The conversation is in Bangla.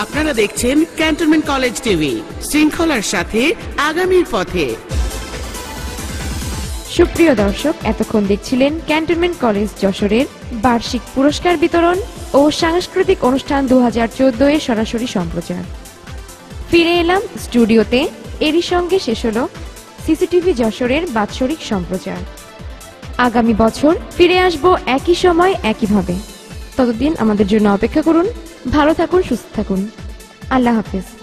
আপনারা দেখছেন ক্যান্টনমেন্ট কলেজ টিভি, শৃঙ্খলার সাথে আগামীর পথে। সুপ্রিয় দর্শক, এতক্ষণ দেখছিলেন ক্যান্টনমেন্ট কলেজ যশোরের বার্ষিক পুরস্কার বিতরণ ও সাংস্কৃতিক অনুষ্ঠান 2014 এর সরাসরি সম্প্রচার। ফিরে এলাম স্টুডিওতে, এরই সঙ্গে শেষ হলো সিসিটিভি যশোরের বাৎসরিক সম্প্রচার। আগামী বছর ফিরে আসব একই সময় একইভাবে। ততদিন আমাদের জন্য অপেক্ষা করুন। ভালো থাকুন, সুস্থ থাকুন। আল্লাহ হাফেজ।